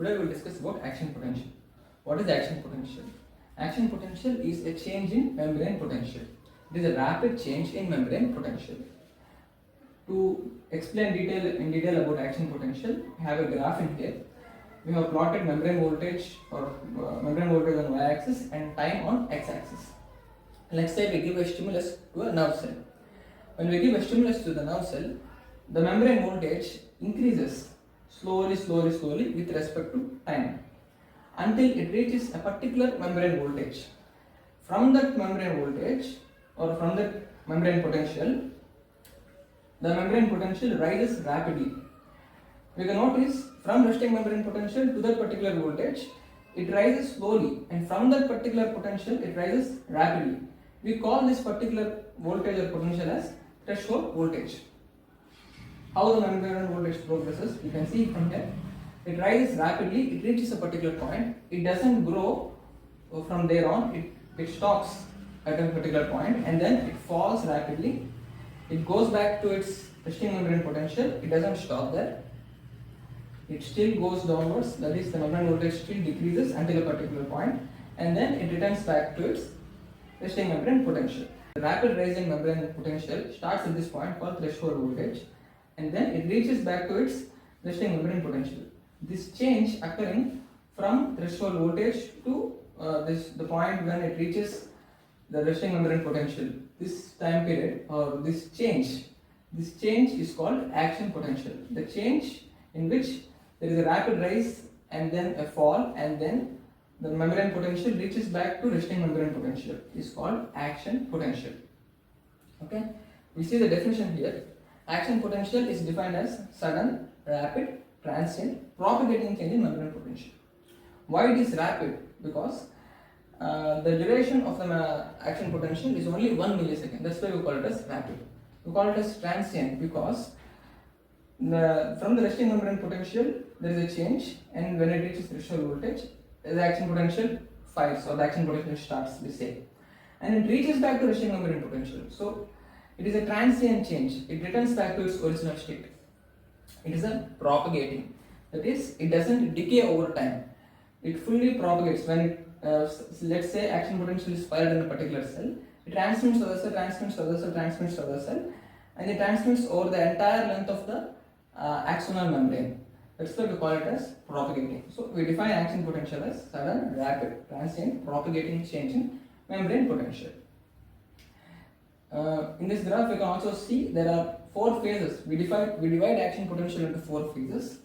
Today we will discuss about action potential. What is action potential? Action potential is a change in membrane potential. It is a rapid change in membrane potential. To explain in detail about action potential, we have a graph in here. We have plotted membrane voltage on y-axis and time on x-axis. Let's say we give a stimulus to a nerve cell. When we give a stimulus to the nerve cell, the membrane voltage increases slowly with respect to time until it reaches a particular membrane voltage. From that membrane voltage or from that membrane potential, the membrane potential rises rapidly. We can notice from resting membrane potential to that particular voltage, it rises slowly, and from that particular potential, it rises rapidly. We call this particular voltage or potential as threshold voltage. How the membrane voltage progresses, you can see from here. It rises rapidly, it reaches a particular point, it doesn't grow from there on, it stops at a particular point and then it falls rapidly. It goes back to its resting membrane potential, it doesn't stop there. It still goes downwards, that is the membrane voltage still decreases until a particular point and then it returns back to its resting membrane potential. The rapid rise in membrane potential starts at this point called threshold voltage and then it reaches back to its resting membrane potential. This change occurring from threshold voltage to the point when it reaches the resting membrane potential, this time period or this change is called action potential. The change in which there is a rapid rise and then a fall and then the membrane potential reaches back to resting membrane potential is called action potential. Okay, we see the definition here. Action potential is defined as sudden, rapid, transient, propagating change in membrane potential. Why it is rapid? Because the duration of the action potential is only 1 millisecond. That's why we call it as rapid. We call it as transient because from the resting membrane potential there is a change, and when it reaches threshold voltage, the action potential fires or the action potential starts, we say, and it reaches back to resting membrane potential. So it is a transient change. It returns back to its original state. It is a propagating. That is, it doesn't decay over time. It fully propagates. When it, let's say action potential is fired in a particular cell, it transmits to other cell, transmits to other cell, transmits to other cell, and it transmits over the entire length of the axonal membrane. That's why we call it as propagating. So we define action potential as sudden, rapid, transient, propagating change in membrane potential. In this graph, we can also see there are 4 phases. We divide action potential into 4 phases.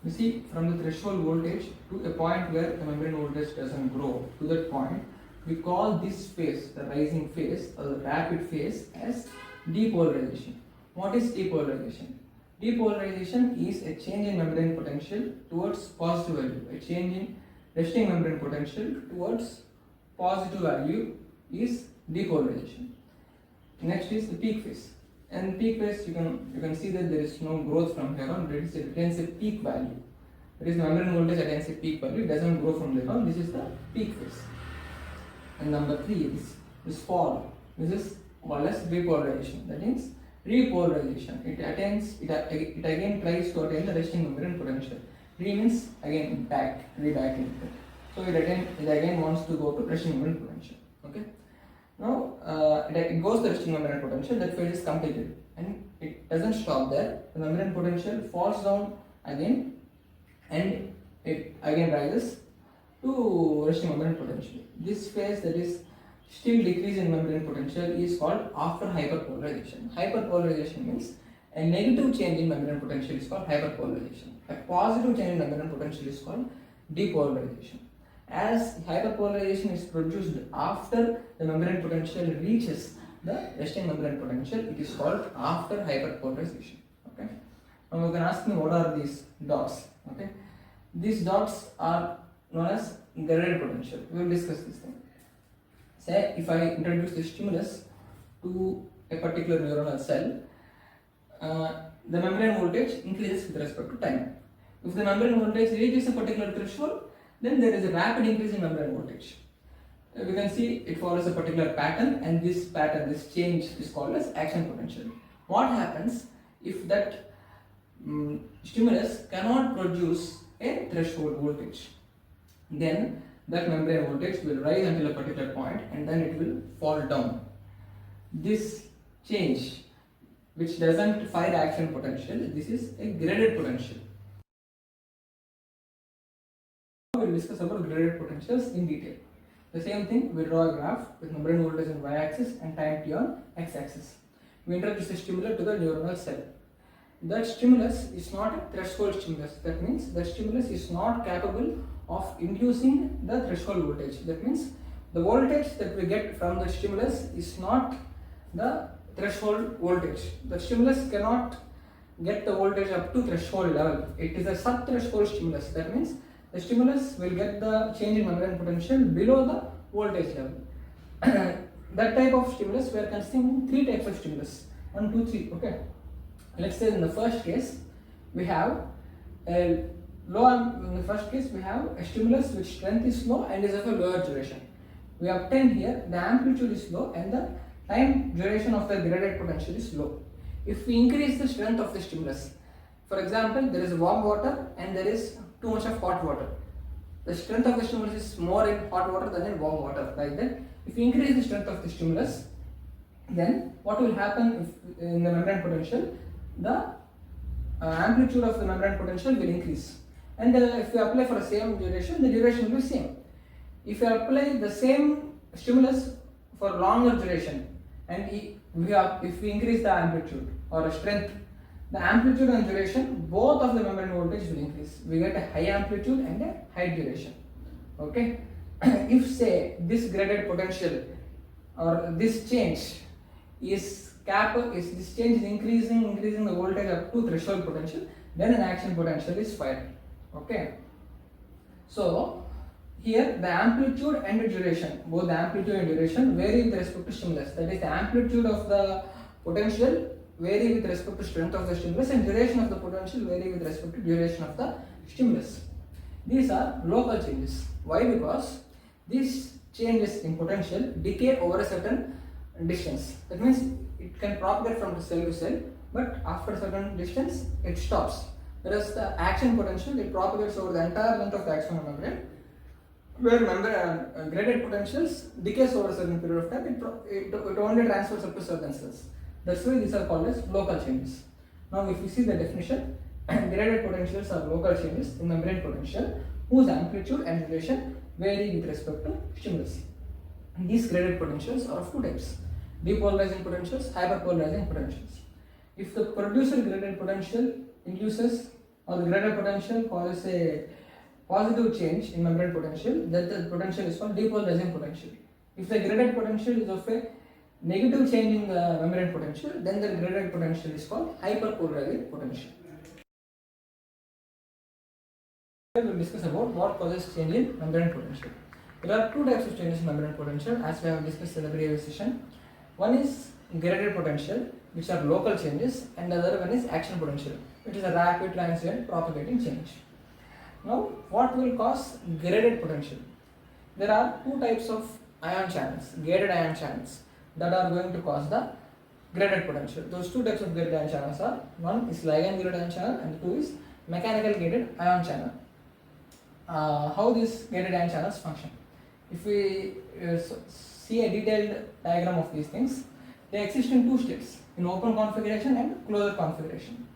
You see, from the threshold voltage to a point where the membrane voltage doesn't grow, to that point, we call this phase, the rising phase or the rapid phase, as depolarization. What is depolarization? Depolarization is a change in membrane potential towards positive value. A change in resting membrane potential towards positive value is depolarization. Next is the peak phase. And peak phase, you can see that there is no growth from here on. It attains a peak value. That is, membrane voltage attains a peak value. It doesn't grow from there on. This is the peak phase. And number 3 is this fall. This is called as repolarization. That means repolarization. It again tries to attain the resting membrane potential. Re means again back. So it again wants to go to resting membrane potential. Okay. Now it goes to resting membrane potential. That phase is completed, and it doesn't stop there. The membrane potential falls down again, and it again rises to resting membrane potential. This phase, that is still decrease in membrane potential, is called after hyperpolarization. Hyperpolarization means a negative change in membrane potential is called hyperpolarization. A positive change in membrane potential is called depolarization. As hyperpolarization is produced after the membrane potential reaches the resting membrane potential, it is called after hyperpolarization. Okay. Now you can ask me, what are these dots? Okay. These dots are known as graded potential. We will discuss this thing. Say if I introduce the stimulus to a particular neuronal cell, the membrane voltage increases with respect to time. If the membrane voltage reaches a particular threshold, then there is a rapid increase in membrane voltage. We can see it follows a particular pattern, and this pattern, this change, is called as action potential. What happens if that stimulus cannot produce a threshold voltage. Then that membrane voltage will rise until a particular point and then it will fall down. This change, which doesn't fire action potential, this is a graded potential. We will discuss about graded potentials in detail. The same thing, we draw a graph with membrane voltage on y-axis and time t on x-axis. We introduce a stimulus to the neuronal cell. That stimulus is not a threshold stimulus. That means the stimulus is not capable of inducing the threshold voltage. That means the voltage that we get from the stimulus is not the threshold voltage. The stimulus cannot get the voltage up to threshold level. It is a sub-threshold stimulus. That means the stimulus will get the change in membrane potential below the voltage level. That type of stimulus, we are considering three types of stimulus. 1, 2, 3. Okay. Let's say in the first case we have a stimulus which strength is low and is of a lower duration. We have 10 here, the amplitude is low and the time duration of the graded potential is low. If we increase the strength of the stimulus, for example, there is warm water and there is too much of hot water. The strength of the stimulus is more in hot water than in warm water. Like that, if we increase the strength of the stimulus, then what will happen if in the membrane potential? The amplitude of the membrane potential will increase. And if you apply for the same duration, the duration will be same. If you apply the same stimulus for longer duration, and if we increase the amplitude or strength, the amplitude and duration, both of the membrane voltage will increase. We get a high amplitude and a high duration. Okay. If say this graded potential or this change is this change is increasing the voltage up to threshold potential, then an action potential is fired. Okay. So here the amplitude and the duration, both the amplitude and duration vary with respect to stimulus. That is, the amplitude of the potential vary with respect to strength of the stimulus and duration of the potential vary with respect to duration of the stimulus. These are local changes. Why? Because these changes in potential decay over a certain distance. That means it can propagate from cell to cell, but after a certain distance it stops. Whereas the action potential, it propagates over the entire length of the axonal membrane, where graded potentials decays over a certain period of time. It only transfers up to certain cells. That's why these are called as local changes. Now if you see the definition, graded potentials are local changes in membrane potential whose amplitude and duration vary with respect to stimulus. These graded potentials are of two types: depolarizing potentials, hyperpolarizing potentials. If the producer graded potential induces, or the graded potential causes a positive change in membrane potential, then the potential is called depolarizing potential. If the graded potential is of a negative change in the membrane potential, then the graded potential is called hyperpolarizing potential. Here we will discuss about what causes change in membrane potential. There are two types of changes in membrane potential, as we have discussed in the previous session. One is graded potential, which are local changes, and the other one is action potential, which is a rapid, transient, propagating change. Now, what will cause graded potential? There are two types of ion channels, gated ion channels, that are going to cause the graded potential. Those two types of gated ion channels are, one is ligand gated ion channel and two is mechanical gated ion channel. How these gated ion channels function? If we see a detailed diagram of these things, they exist in two states, in open configuration and closed configuration.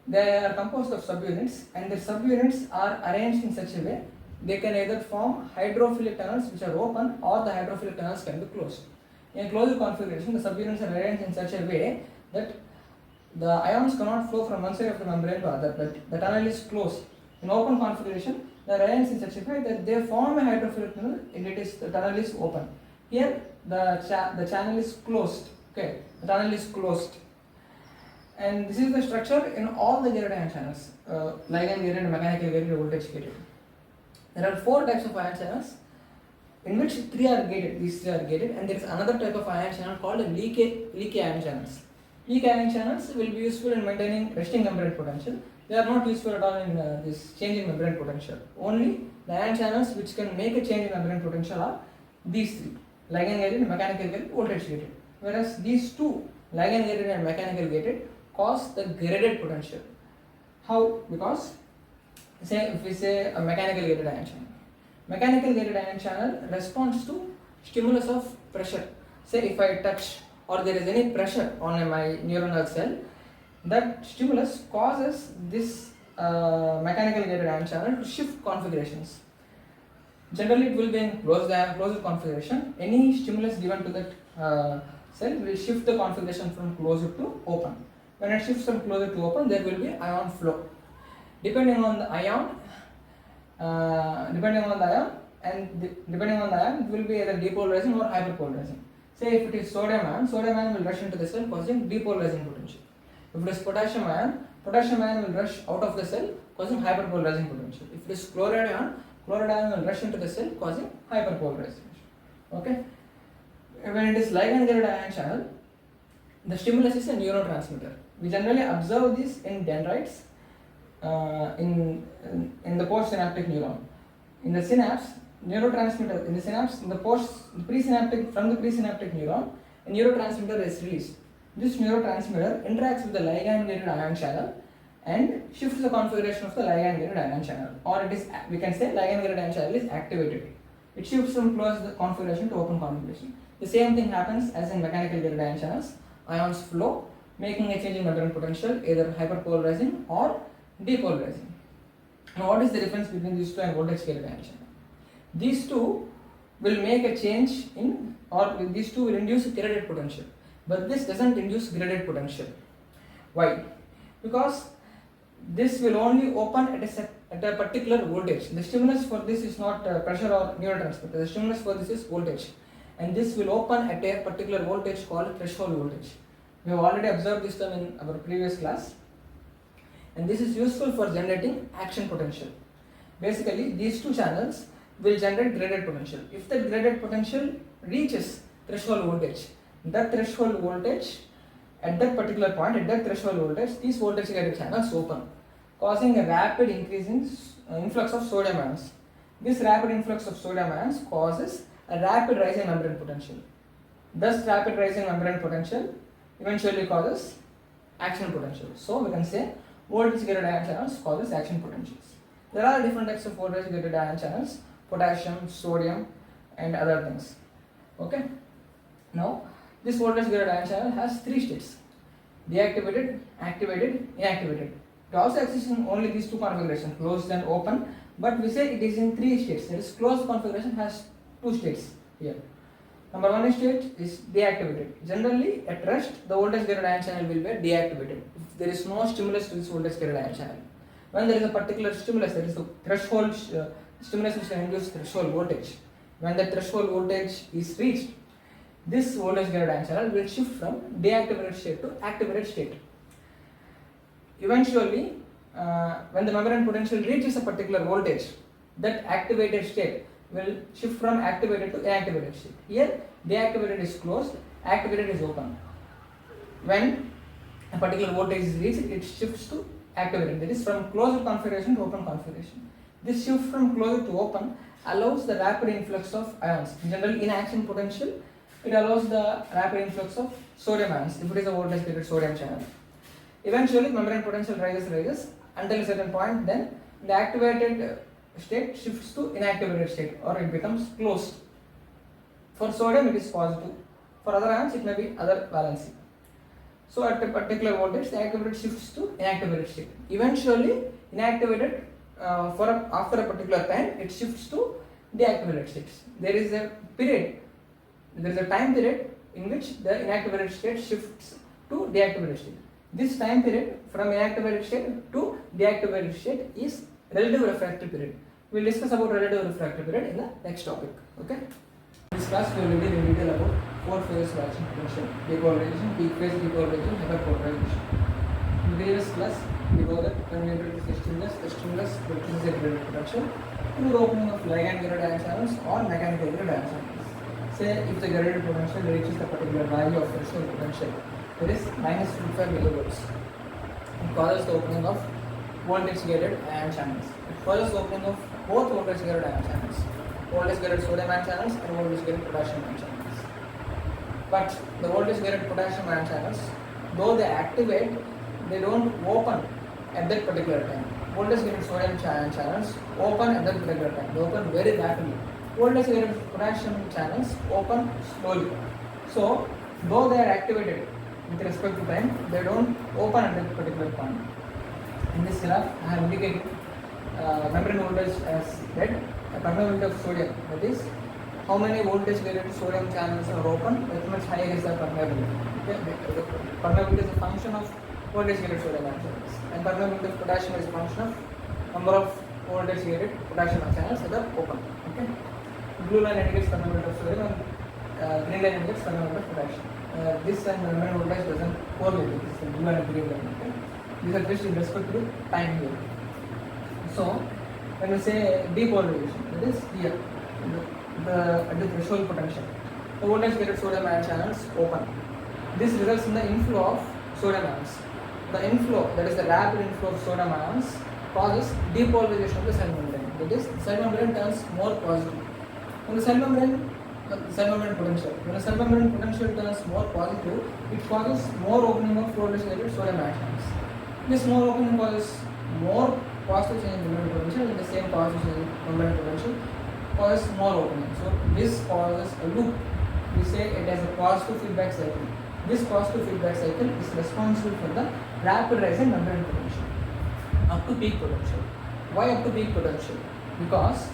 They are composed of subunits, and the subunits are arranged in such a way they can either form hydrophilic tunnels which are open, or the hydrophilic tunnels can be closed. In closed configuration, the subunits are arranged in such a way that the ions cannot flow from one side of the membrane to other, but the tunnel is closed. In open configuration, they are arranged in such a way that they form a hydrophilic tunnel and the tunnel is open. Here, the channel is closed. Okay, the tunnel is closed. And this is the structure in all the gated ion channels, ligand gated, mechanical gated, voltage gated. There are four types of ion channels, in which three are gated. These three are gated, and there is another type of ion channel called leaky ion channels. Leaky ion channels will be useful in maintaining resting membrane potential. They are not useful at all in this change in membrane potential. Only the ion channels which can make a change in membrane potential are these three: ligand gated, mechanical gated, voltage gated. Whereas these two, ligand gated and mechanical gated, cause the graded potential. How? Because Say if we say a mechanical gated ion channel. Mechanical gated ion channel responds to stimulus of pressure. Say if I touch or there is any pressure on my neuronal cell, that stimulus causes this mechanical gated ion channel to shift configurations. Generally, it will be in closed configuration. Any stimulus given to that cell will shift the configuration from closed to open. When it shifts from closed to open, there will be ion flow. Depending on the ion, it will be either depolarizing or hyperpolarizing. Say if it is sodium ion will rush into the cell causing depolarizing potential. If it is potassium ion will rush out of the cell causing hyperpolarizing potential. If it is chloride ion will rush into the cell causing hyperpolarization. Okay. When it is ligand gated ion channel, the stimulus is a neurotransmitter. We generally observe this in dendrites, in the postsynaptic neuron. In the synapse, neurotransmitter in the synapse, in the presynaptic neuron, a neurotransmitter is released. This neurotransmitter interacts with the ligand gated ion channel and shifts the configuration of the ligand gated ion channel, or it is, we can say, ligand gated ion channel is activated. It shifts from closed configuration to open configuration. The same thing happens as in mechanical gated ion channels. Ions flow, making a change in membrane potential, either hyperpolarizing or depolarizing. Now, what is the difference between these two and voltage gated ion channel? These two will make a change in, or these two will induce graded potential, but this doesn't induce graded potential. Why? Because this will only open at a particular voltage. The stimulus for this is not pressure or neurotransmitter. The stimulus for this is voltage, and this will open at a particular voltage called threshold voltage. We have already observed this term in our previous class, and this is useful for generating action potential. Basically, these two channels will generate graded potential. If the graded potential reaches threshold voltage, that threshold voltage, at that particular point, at that threshold voltage, these voltage gated channels open, causing a rapid increase in influx of sodium ions. This rapid influx of sodium ions causes a rapid rise in membrane potential. Thus, rapid rise in membrane potential eventually causes action potential. So, we can say voltage gated ion channels causes action potentials. There are different types of voltage gated ion channels: potassium, sodium, and other things. Okay. Now, this voltage gated ion channel has three states: deactivated, activated, inactivated. It also exists in only these two configurations, closed and open, but we say it is in three states. That is, closed configuration has two states here. Number one state is deactivated. Generally, at rest, the voltage gated ion channel will be deactivated if there is no stimulus to this voltage gated ion channel. When there is a particular stimulus, that is the threshold stimulus which can induce threshold voltage. When the threshold voltage is reached, this voltage gated ion channel will shift from deactivated state to activated state. Eventually, when the membrane potential reaches a particular voltage, that activated state will shift from activated to inactivated state. Here, deactivated is closed, activated is open. When a particular voltage is reached, it shifts to activated. That is, from closed configuration to open configuration. This shift from closed to open allows the rapid influx of ions. Generally, in action potential, it allows the rapid influx of sodium ions if it is a voltage gated sodium channel. Eventually, membrane potential rises until a certain point. Then the activated state shifts to inactivated state, or it becomes closed. For sodium, it is positive. For other ions, it may be other valency. So at a particular voltage, the activated shifts to inactivated state. Eventually, inactivated after a particular time, it shifts to deactivated states. There is a time period in which the inactivated state shifts to deactivated state. This time period from inactivated state to deactivated state is relative refractory period. We will discuss about relative refractory period in the next topic. Okay. In this class, we will read in detail about four phases of action potential: depolarization, peak phase depolarization, hyperpolarization. In the previous class, we know that when we introduce the stimulus will increase the graded potential through the opening of ligand gated ion channels or mechanical gated ion channels. Say if the graded potential reaches the particular value of threshold potential, that is minus 55 millivolts, it causes the opening of voltage gated ion channels. It causes the opening of both voltage gated ion channels, voltage gated sodium ion channels and voltage gated potassium ion channels. But the voltage gated potassium ion channels, though they activate, they don't open at that particular time. voltage gated sodium channels open at that particular time. They open very rapidly. Voltage gated potassium channels open slowly. So, though they are activated with respect to time, they don't open at that particular point. In this graph, I have indicated membrane voltage as red, permeability of sodium, that is how many voltage gated sodium channels are open, that much higher is the permeability. Okay? The permeability is a function of voltage gated sodium channels, and permeability of potassium is a function of number of voltage gated potassium channels that are open. Okay? Blue line indicates permeability of sodium and green line indicates permeability of potassium. This and membrane voltage doesn't correlate with this blue and green line. Okay? These are just in respect to time here. So, when we say depolarization, that is here, at the threshold potential, the voltage gated sodium ion channels open. This results in the inflow of sodium ions. The inflow, that is the rapid inflow of sodium ions, causes depolarization of the cell membrane. That is, cell membrane turns more positive. When the cell membrane potential, when the cell membrane potential turns more positive, it causes more opening of voltage gated sodium ion channels. This more opening causes more positive change in membrane potential, and the same positive change in membrane potential causes more opening. So this causes a loop. We say it has a positive feedback cycle. This positive feedback cycle is responsible for the rapid rise in membrane potential up to peak potential. Why up to peak potential? Because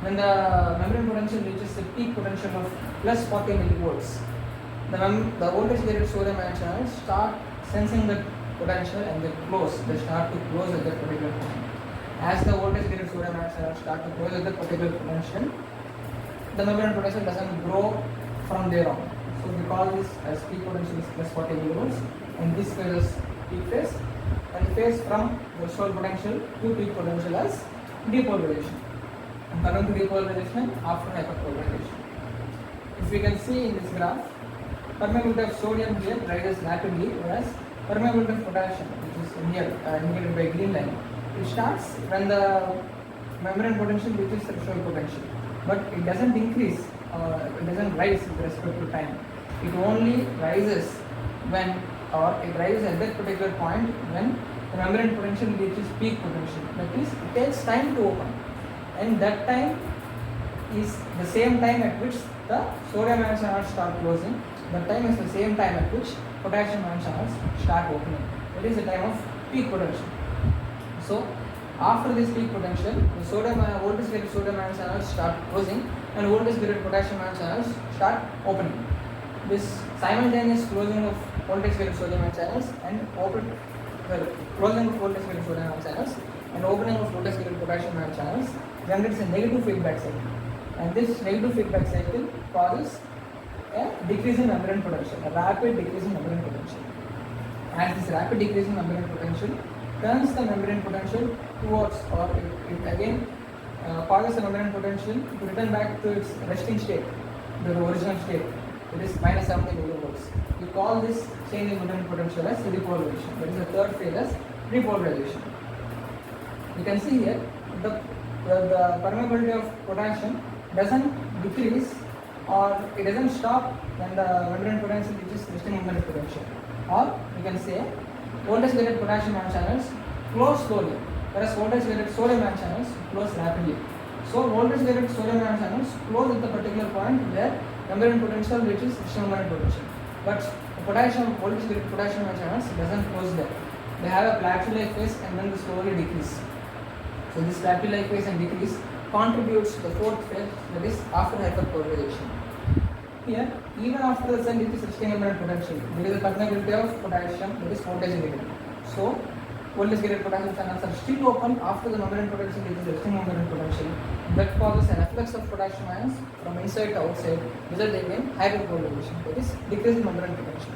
when the membrane potential reaches the peak potential of plus 40 millivolts, the voltage gated sodium ion channels start sensing the potential and they close. They start to close at that particular point. As the voltage gated sodium ion channels start to close at that particular potential, the membrane potential doesn't grow from there on. So we call this as peak potential is plus 40 millivolts, and this phase is peak phase, and the phase from threshold potential to peak potential as depolarization. And coming to depolarization after hyperpolarization. If we can see in this graph, permeability of sodium here rises rapidly, whereas permeability of potassium, which is here indicated by green line, it starts when the membrane potential reaches threshold potential, but it doesn't increase it doesn't rise with respect to time. It only rises when, or it rises at that particular point when the membrane potential reaches peak potential. That is, it takes time to open, and that time is the same time at which the sodium ion channels start closing. That time is the same time at which potassium ion channels start opening. That is the time of peak potential. So, after this peak potential, the voltage gated sodium ion channels start closing, and voltage gated potassium ion channels start opening. This simultaneous closing of voltage gated sodium ion channels and closing of voltage gated sodium ion channels and opening of voltage gated potassium ion channels generates a negative feedback cycle, and this negative feedback cycle causes a decrease in membrane potential, a rapid decrease in membrane potential. As this rapid decrease in membrane potential turns the membrane potential towards, or it again causes the membrane potential to return back to its resting state, the original state, it is minus 70 millivolts. We call this change in membrane potential as depolarization. That is the third phase as depolarization. You can see here the permeability of potassium doesn't decrease, or it doesn't stop when the membrane potential reaches resting membrane potential. Or we can say voltage gated potassium ion channels close slowly, whereas voltage gated sodium ion channels close rapidly. So voltage gated sodium ion channels close at the particular point where membrane potential reaches resting membrane potential. But voltage gated potassium ion channels doesn't close there. They have a plateau-like phase and then they slowly decrease. So this plateau-like phase and decrease contributes to the fourth phase, that is after hyperpolarization. Here, even after the cell reaches resting membrane potential, there is a permeability of potassium, that is voltage gated. So, voltage gated potassium channels are still open after the membrane potential reaches resting membrane potential. That causes an efflux of potassium ions from inside to outside, resulting in hyperpolarization, that is decrease in membrane potential.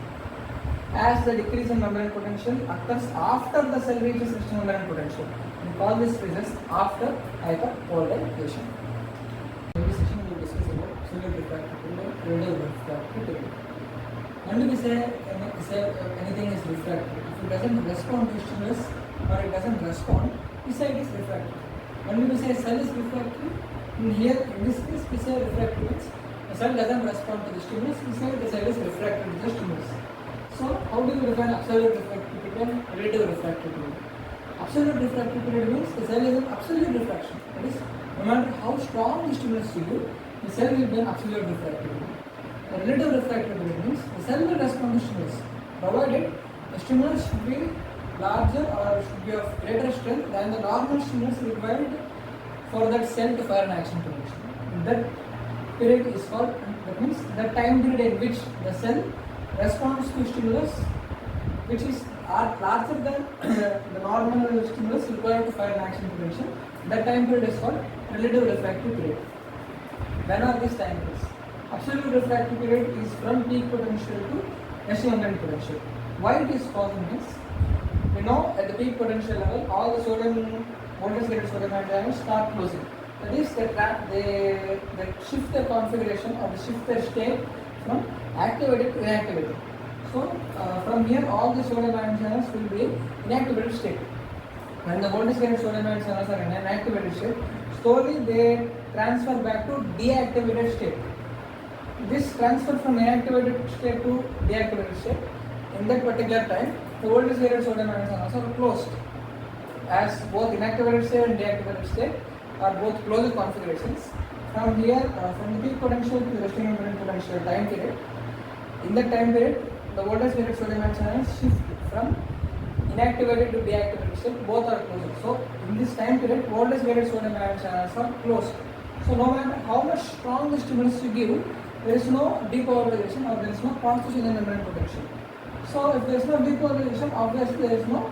As the decrease in membrane potential occurs after the cell reaches resting membrane potential, we call this phase after hyperpolarization. In this session, we will discuss about solid refractory and radial refractory. When we say anything is refractory, if it doesn't respond to stimulus or it doesn't respond, we say it is refractory. When we say cell is refractory, in this case, we say refractory means the cell doesn't respond to the stimulus, we say the cell is refractory to the stimulus. So, how do we define absolute refractivity and relative refractivity? Absolute refractory period means the cell is in absolute refraction. That is, no matter how strong the stimulus you give, the cell will be an absolute refractory period. The relative refractory period means the cell will respond to stimulus, provided the stimulus should be larger or should be of greater strength than the normal stimulus required for that cell to fire an action potential. That period is called, that means the time period in which the cell responds to stimulus which is larger than the normal stimulus required to fire an action potential. That time period is called relative refractory period. When are these time periods? Absolute refractory period is from peak potential to resting membrane potential. Why it is causing this? We know at the peak potential level, all the sodium voltage gated sodium ion channels start closing. That is, they shift their configuration or they shift their state from activated to inactivated. So from here, all the sodium ion channels will be in inactivated state. When the voltage gated sodium ion channels are in an activated state, slowly they transfer back to deactivated state. This transfer from inactivated state to deactivated state, in that particular time, the voltage gated sodium ion channels are closed, as both inactivated state and deactivated state are both closed configurations. From here, from the peak potential to the resting membrane potential time period, in that time period, the voltage gated sodium ion channels shift from inactivated to deactivated state, both are closed. So in this time period, voltage gated sodium ion channels are closed. So no matter how much strong the stimulus you give, there is no depolarization or there is no constitution in the membrane potential. So if there is no depolarization, obviously there is no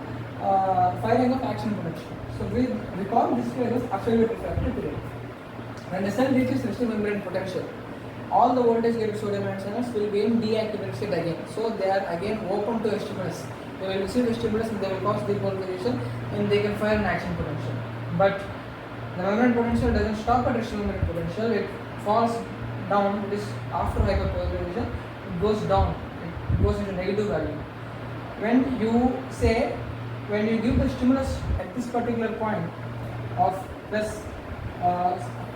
firing of action potential. So we call this phase as absolute refractory period. When the cell reaches resting membrane potential, all the voltage gated sodium ion channels will be in deactivated state again. So they are again open to a stimulus. They will receive a stimulus and they will cause depolarization and they can fire an action potential. But the membrane potential doesn't stop at resting membrane potential, it falls down. It is after hyperpolarization, it goes down, it goes into negative value. When you give the stimulus at this particular point of plus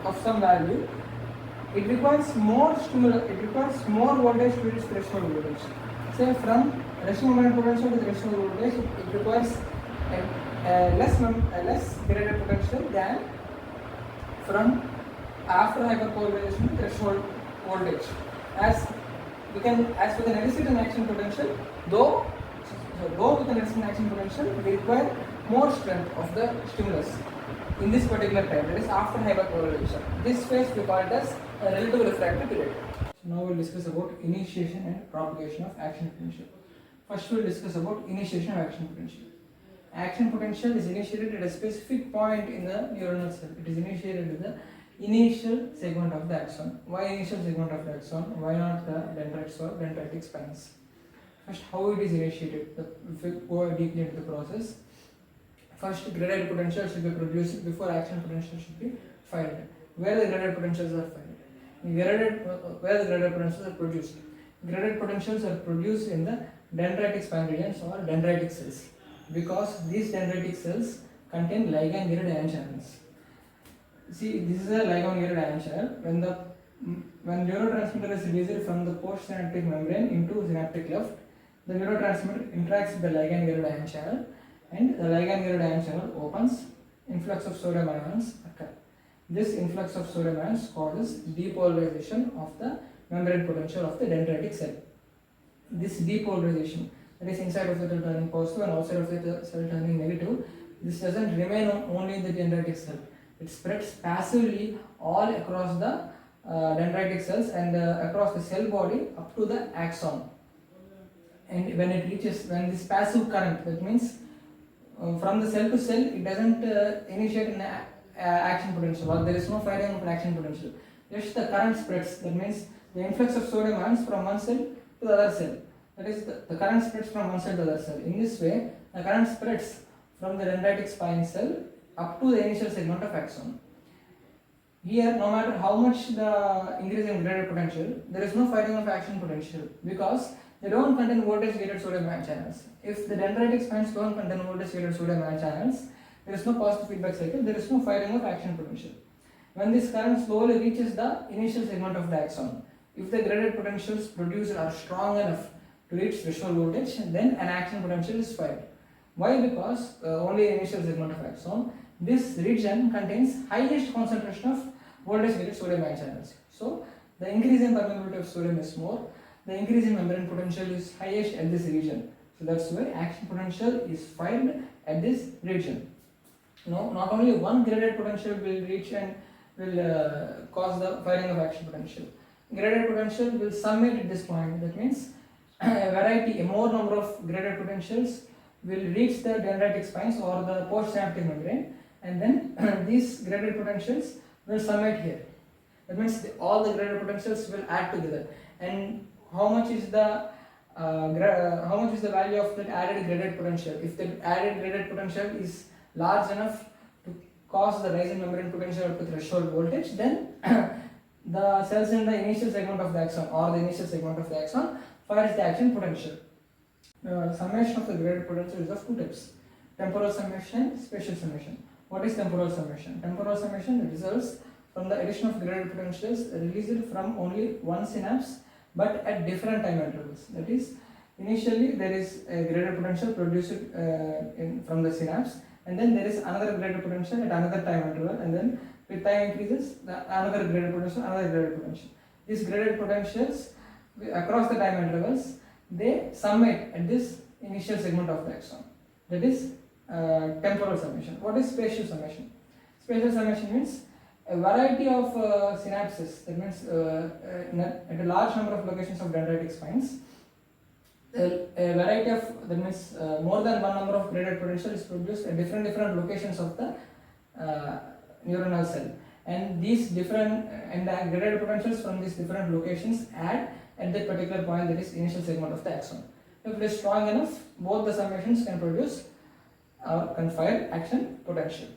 of some value, it requires more stimulus, it requires more voltage to reach threshold voltage. Say from resting membrane potential to the threshold voltage, it requires a less graded potential than from after hyperpolarization to threshold voltage. As with an eliciting action potential, though with an eliciting action potential, we require more strength of the stimulus in this particular time, that is after hyperpolarization. This phase we call it as a relative refractory period. So now we will discuss about initiation and propagation of action potential. First we will discuss about initiation of action potential. Action potential is initiated at a specific point in the neuronal cell. It is initiated at the initial segment of the axon. Why initial segment of the axon? Why not the dendrites or dendritic spines? First, how it is initiated. If we go deeply into the process, first graded potential should be produced before action potential should be fired. Where the graded potentials are fired? Where the graded potentials are produced? Graded potentials are produced in the dendritic spine regions or dendritic cells, because these dendritic cells contain ligand gated ion channels. See, this is a ligand gated ion channel. When neurotransmitter is released from the postsynaptic membrane into synaptic cleft, the neurotransmitter interacts with the ligand gated ion channel, and the ligand gated ion channel opens. Influx of sodium ions occur. This influx of sodium ions causes depolarization of the membrane potential of the dendritic cell. This depolarization, that is inside of the cell turning positive and outside of the cell turning negative, this doesn't remain only in the dendritic cell. It spreads passively all across the dendritic cells and across the cell body up to the axon. And when this passive current, that means from the cell to cell, it doesn't initiate an action potential, or there is no firing of an action potential. Just the current spreads, that means the influx of sodium ions from one cell to the other cell. That is, the current spreads from one cell to the other cell. In this way, the current spreads from the dendritic spine cell up to the initial segment of axon. Here, no matter how much the increase in graded potential, there is no firing of action potential, because they don't contain voltage gated sodium ion channels. If the dendritic spines don't contain voltage gated sodium ion channels, there is no positive feedback cycle, there is no firing of action potential. When this current slowly reaches the initial segment of the axon, if the graded potentials produced are strong enough to reach threshold voltage, then an action potential is fired. Why? Because only initial segment of axon. This region contains highest concentration of voltage gated sodium ion channels. So the increase in permeability of sodium is more. The increase in membrane potential is highest at this region. So that's why action potential is found at this region. Now, not only one graded potential will reach and will cause the firing of action potential. Graded potential will summate at this point. That means a more number of graded potentials will reach the dendritic spines or the postsynaptic membrane, and then these graded potentials will summate here. That means all the graded potentials will add together. And how much is the value of that added graded potential? If the added graded potential is large enough to cause the rise in membrane potential up to threshold voltage, then the cells in the initial segment of the axon or the initial segment of the axon fires the action potential. Summation of the graded potential is of two types: temporal summation, spatial summation. What is temporal summation? Temporal summation results from the addition of graded potentials released from only one synapse but at different time intervals. That is, initially there is a graded potential produced from the synapse, and then there is another graded potential at another time interval, and then with time increases another graded potential. These graded potentials across the time intervals, they summate at this initial segment of the axon. That is temporal summation. What is spatial summation? Spatial summation means a variety of synapses. That means at a large number of locations of dendritic spines, a variety of, that means more than one number of graded potential is produced at different locations of the neuronal cell, and these different and the graded potentials from these different locations add at that particular point, that is initial segment of the axon. If it is strong enough, both the summations can produce or can fire action potential.